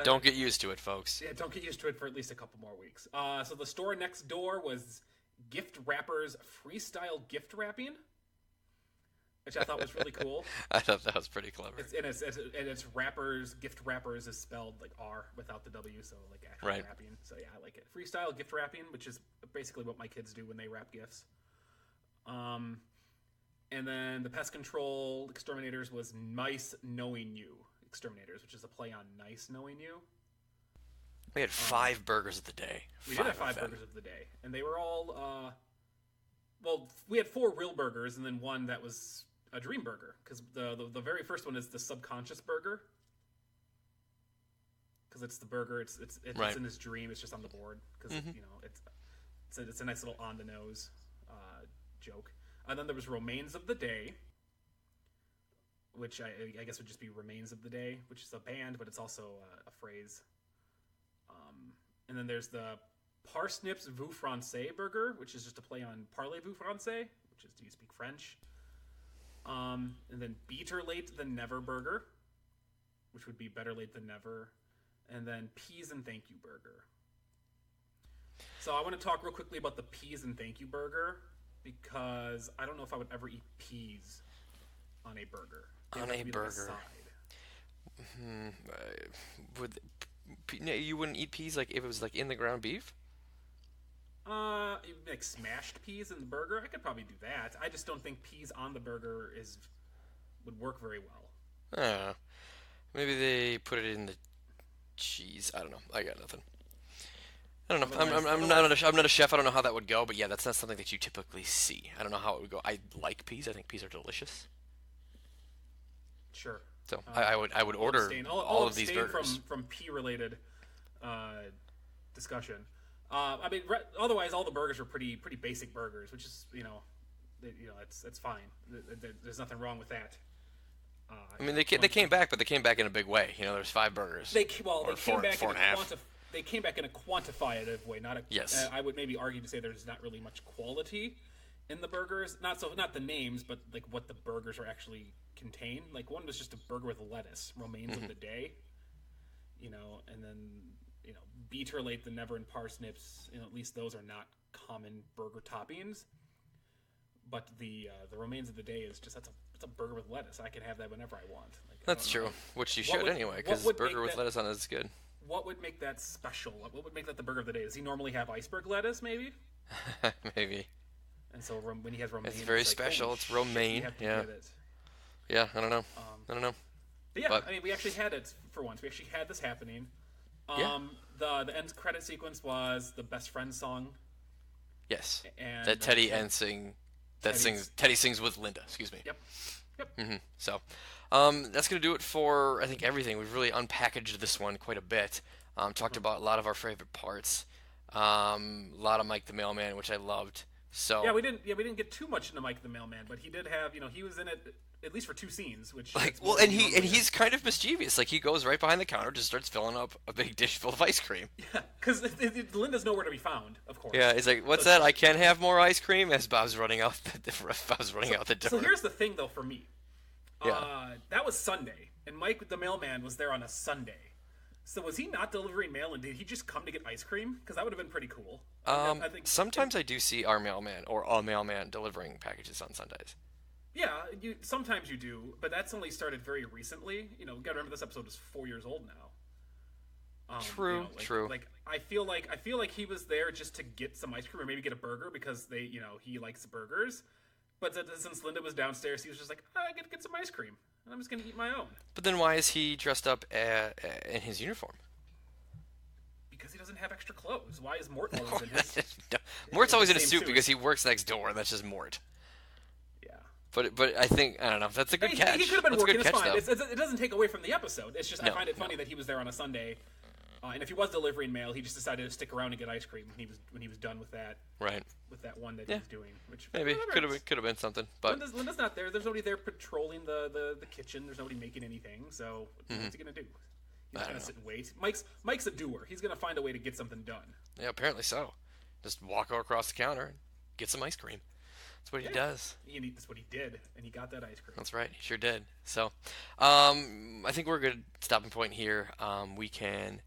don't get used to it, folks. Yeah, don't get used to it for at least a couple more weeks. So the store next door was Gift Wrappers Freestyle Gift Wrapping, which I thought was really cool. I thought that was pretty clever. It's wrappers. Gift Wrappers is spelled like R without the W, so like actual wrapping. So yeah, I like it. Freestyle Gift Wrapping, which is basically what my kids do when they wrap gifts. And then the Pest Control Exterminators was Nice Knowing You Exterminators, which is a play on Nice Knowing You. We had 5 burgers of the day. We did have 5 burgers of the day, and they were all. We had 4 real burgers, and then 1 that was a dream burger, because the very first one is the subconscious burger, because it's the burger. It's in his dream. It's just on the board because it's a nice little on the nose joke. And then there was Remains of the Day, which I guess would just be Remains of the Day, which is a band, but it's also a phrase. And then there's the Parsnips Vous Français burger, which is just a play on Parlez-vous Français, which is do you speak French? And then Better Late Than Never burger, which would be Better Late Than Never. And then Peas and Thank You burger. So I want to talk real quickly about the Peas and Thank You burger, because I don't know if I would ever eat peas on a burger. You wouldn't eat peas like if it was like in the ground beef? Like smashed peas in the burger, I could probably do that. I just don't think peas on the burger would work very well. Maybe they put it in the cheese. I don't know. I got nothing. I don't know. I'm not a chef. I don't know how that would go, but yeah, that's not something that you typically see. I don't know how it would go. I like peas. I think peas are delicious. Sure. So I would order all of these burgers from pea related discussion. I mean, otherwise all the burgers were pretty basic burgers, which is it's fine. There's nothing wrong with that. I mean, they came back, but they came back in a big way. There's 5 burgers. They came back in a quantitative way, not a. Yes. I would maybe argue to say there's not really much quality in the burgers. Not the names, but like what the burgers are actually contain. Like one was just a burger with lettuce, romaines of the day. And then beeter late, the never and parsnips. At least those are not common burger toppings. But the romaines of the day is just that's a burger with lettuce. I can have that whenever I want. That's true, which you should anyway, because burger with lettuce on it is good. What would make that special? What would make that the burger of the day? Does he normally have iceberg lettuce, maybe? Maybe. And so when he has romaine, it's very special. It's romaine. Yeah. Yeah, I don't know. But yeah, I mean, we actually had it for once. We actually had this happening. The end credit sequence was the best friend song. Yes. And that Teddy Teddy sings with Linda. Excuse me. Yep. Mm-hmm. So, that's gonna do it for I think everything. We've really unpackaged this one quite a bit. Talked about a lot of our favorite parts. A lot of Mike the Mailman, which I loved. So we didn't get too much into Mike the Mailman, but he did have he was in it at least for 2 scenes, which he's kind of mischievous. Like he goes right behind the counter, just starts filling up a big dish full of ice cream. Yeah, because Linda's nowhere to be found, of course. Yeah, he's like, "What's that? I can't have more ice cream." As Bob's running out the door. So here's the thing, though, for me. Yeah. That was Sunday, and Mike the Mailman was there on a Sunday. So was he not delivering mail, and did he just come to get ice cream? Because that would have been pretty cool. I think sometimes I do see our mailman or a mailman delivering packages on Sundays. Yeah, sometimes you do, but that's only started very recently. You gotta remember this episode is 4 years old now. True. Like I feel like he was there just to get some ice cream or maybe get a burger because he likes burgers. But since Linda was downstairs, he was just like, I get to get some ice cream, and I'm just gonna eat my own. But then why is he dressed up in his uniform? Because he doesn't have extra clothes. Why is Mort always in his? Mort's always in a suit because he works next door, and that's just Mort. Yeah. But I think I don't know. That's a good catch. He could have been working. It's fine. Though. It doesn't take away from the episode. It's just I find it funny that he was there on a Sunday, and if he was delivering mail, he just decided to stick around and get ice cream when he was done with that. Right. With that one that he was doing, which maybe could have been something. But Linda's not there. There's nobody there patrolling the kitchen. There's nobody making anything. So what's he gonna do? He's gonna sit and wait. Mike's a doer. He's gonna find a way to get something done. Yeah, apparently so. Just walk across the counter and get some ice cream. That's what he does. That's what he did, and he got that ice cream. That's right. He sure did. So, I think we're a good stopping point here. We can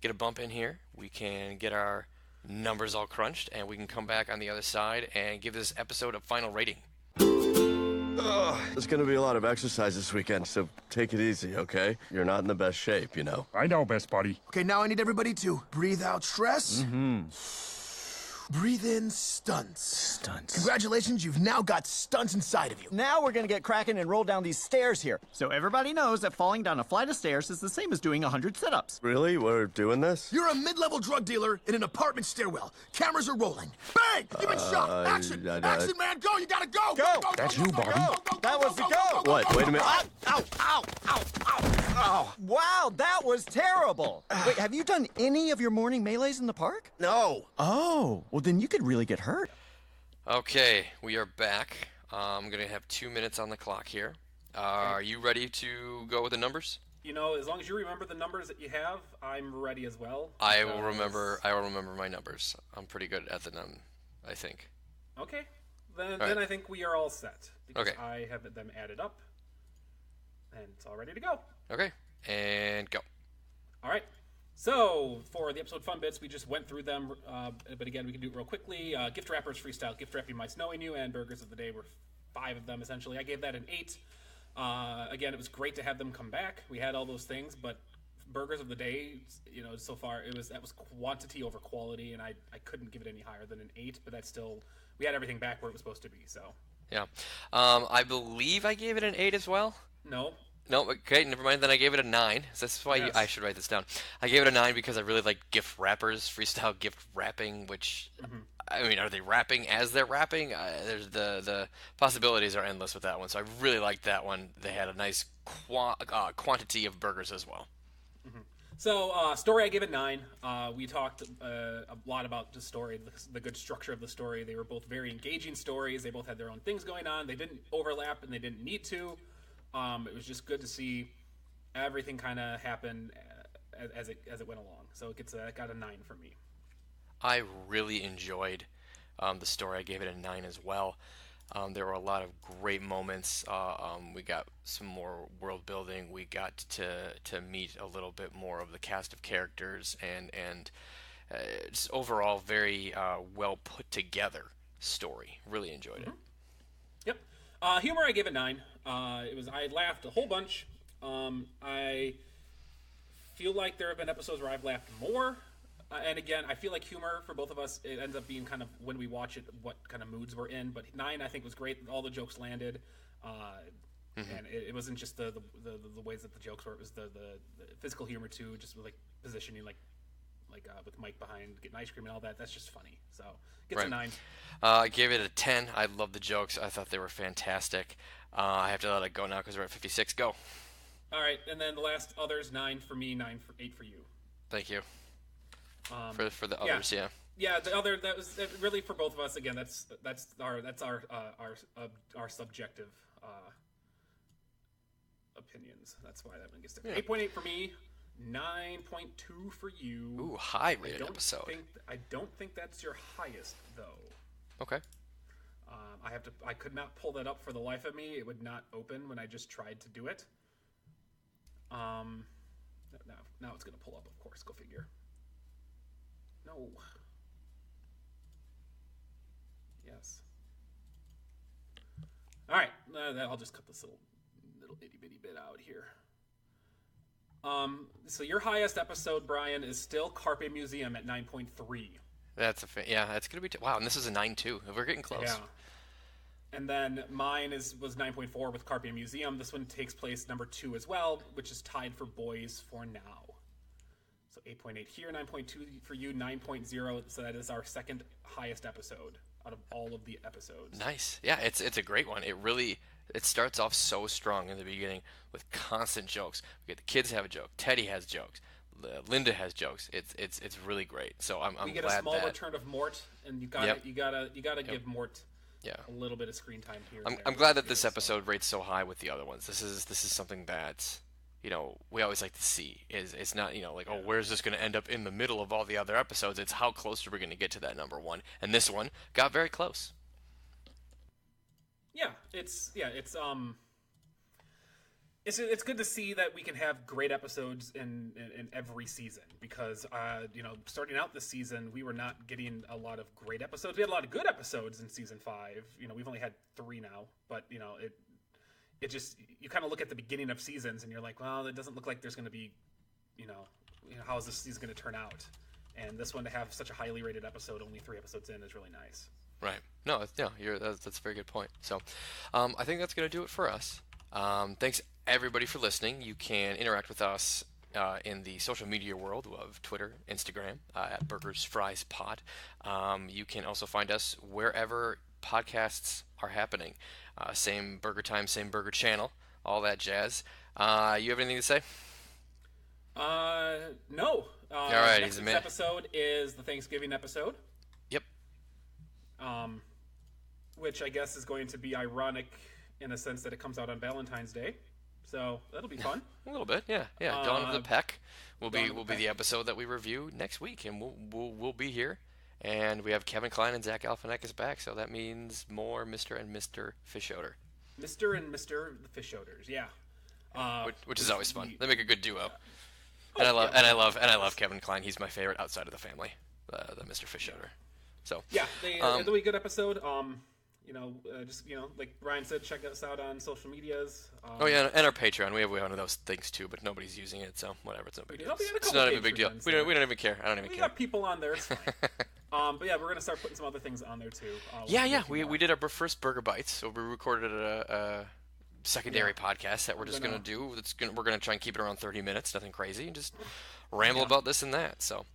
get a bump in here. We can get our numbers all crunched, and we can come back on the other side and give this episode a final rating. There's gonna be a lot of exercise this weekend, so take it easy, okay? You're not in the best shape, I know, best buddy. Okay, now I need everybody to breathe out stress. Mm-hmm. Breathe in stunts. Congratulations, you've now got stunts inside of you. Now we're gonna get cracking and roll down these stairs here. So everybody knows that falling down a flight of stairs is the same as doing 100 sit-ups. Really? We're doing this? You're a mid-level drug dealer in an apartment stairwell. Cameras are rolling. Bang! You've been shot. Action! Action, man! Go! You gotta go! Go! That's you, Bobby. That was the go! What? Wait a minute. Ow! Ow! Ow! Ow! Ow! Wow, that was terrible. Wait, have you done any of your morning melees in the park? No. Oh, well then you could really get hurt. Okay, we are back. I'm going to have 2 minutes on the clock here. Are you ready to go with the numbers? As long as you remember the numbers that you have, I'm ready as well. I will remember my numbers. I'm pretty good at them, I think. Okay. Then I think we are all set. Because I have them added up. And it's all ready to go. Okay. And go. All right. So, for the episode Fun Bits, we just went through them, but again, we can do it real quickly. Gift Wrappers Freestyle, Gift Wrapping Mice Knowing You, and Burgers of the Day were 5 of them, essentially. I gave that an 8. Again, it was great to have them come back. We had all those things, but burgers of the day, so far that was quantity over quality, and I couldn't give it any higher than an 8. But that's still, we had everything back where it was supposed to be. So yeah, I believe I gave it an 8 as well. No, okay, never mind. Then I gave it a 9. So that's why I should write this down. I gave it a 9 because I really like gift wrappers, freestyle gift wrapping. Which, I mean, are they wrapping as they're wrapping? There's the possibilities are endless with that one. So I really liked that one. They had a nice quantity of burgers as well. So, story, I give it 9. We talked a lot about the story, the good structure of the story. They were both very engaging stories. They both had their own things going on. They didn't overlap, and they didn't need to. It was just good to see everything kind of happen as it went along. So it got a 9 from me. I really enjoyed the story. I gave it a 9 as well. There were a lot of great moments. We got some more world building. We got to meet a little bit more of the cast of characters, and just overall very well put together story. Really enjoyed it. Yep. Humor, I give it 9. I laughed a whole bunch. I feel like there have been episodes where I've laughed more. And again, I feel like humor for both of us, it ends up being kind of when we watch it, what kind of moods we're in. But 9, I think, was great. All the jokes landed, and it wasn't just the ways that the jokes were. It was the physical humor too, just with, like, positioning, like with Mike behind getting ice cream and all that. That's just funny. So gets a 9. I gave it a 10. I love the jokes. I thought they were fantastic. I have to let it go now because we're at 56. Go. All right, and then the last others, 9 for me, 8 for you. Thank you. For the others, yeah. Yeah, the other, that was really for both of us. Again, that's our subjective opinions. That's why that one gets different. 8.8 for me, 9.2 for you. Ooh, high rated episode. I don't think that's your highest though. Okay. I could not pull that up for the life of me. It would not open when I just tried to do it. Now it's gonna pull up, of course. Go figure. No. Yes. All right. I'll just cut this little itty bitty bit out here. So your highest episode, Brian, is still Carpe Museum at 9.3. That's that's gonna be wow. And this is a 9 too. We're getting close. Yeah. And then mine was 9.4 with Carpe Museum. This one takes place number 2 as well, which is tied for boys for now. So 8.8 here, 9.2 for you, 9.0. So that is our second highest episode out of all of the episodes. Nice. Yeah, it's a great one. It starts off so strong in the beginning with constant jokes. We get the kids have a joke. Teddy has jokes. Linda has jokes. It's really great. So I'm glad that we get a small return of Mort, and you gotta give Mort a little bit of screen time here. I'm glad that this episode rates so high with the other ones. This is something that we always like to see. It's not like, oh, where's this going to end up in the middle of all the other episodes? It's how close are we going to get to that number 1? And this one got very close. Yeah, it's good to see that we can have great episodes in every season, because starting out this season we were not getting a lot of great episodes. We had a lot of good episodes in season 5. We've only had 3 now, but it just, you kind of look at the beginning of seasons and you're like, well, it doesn't look like there's going to be, how is this season going to turn out? And this one, to have such a highly rated episode, only 3 episodes in, is really nice. Right. No, that's a very good point. So, I think that's going to do it for us. Thanks everybody for listening. You can interact with us in the social media world of Twitter, Instagram, at Burgers Fries Pod. You can also find us wherever podcasts are happening. Same burger time, same burger channel, all that jazz. You have anything to say? No. All right, next week's episode is the Thanksgiving episode. Yep. Which I guess is going to be ironic in the sense that it comes out on Valentine's Day. So that'll be fun. A little bit, yeah. Dawn of the Peck will be the episode that we review next week, and we'll be here. And we have Kevin Klein and Zach Galifianakis back, so that means more Mr. and Mr. Fish Odor. Mr. and Mr. the Fish Odors, yeah. Which is always fun. They make a good duo. And I love Kevin Klein. He's my favorite outside of the family, the Mr. Fish Odor. So yeah, they'll be a good episode. just like Brian said, check us out on social medias. Oh yeah, and our Patreon. We have one of those things too, but nobody's using it, so whatever. It's no big deal. It's not even a big deal. We don't even care. I don't even care. We got people on there. It's fine. But yeah, we're gonna start putting some other things on there too. We did our first Burger Bites, so we recorded a secondary podcast that we're just gonna do. We're gonna try and keep it around 30 minutes, nothing crazy, and just ramble about this and that. So.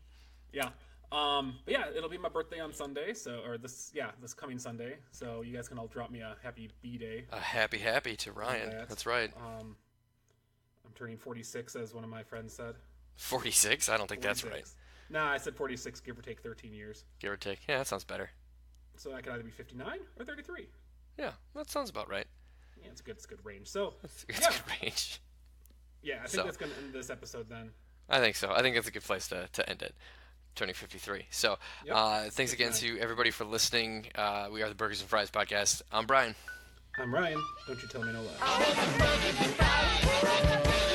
Yeah. But yeah, it'll be my birthday on Sunday, this coming Sunday. So you guys can all drop me a happy B-Day. A happy to Ryan. That's right. I'm turning 46, as one of my friends said. 46? I don't think 46. That's right. Nah, I said 46, give or take 13 years. Give or take. Yeah, that sounds better. So I could either be 59 or 33. Yeah, that sounds about right. Yeah, it's a good range. So it's a good range. Yeah, I think that's gonna end this episode then. I think so. I think that's a good place to end it. Turning 53. So, thanks again to everybody for listening. We are the Burgers and Fries podcast. I'm Brian. I'm Ryan. Don't you tell me no lie.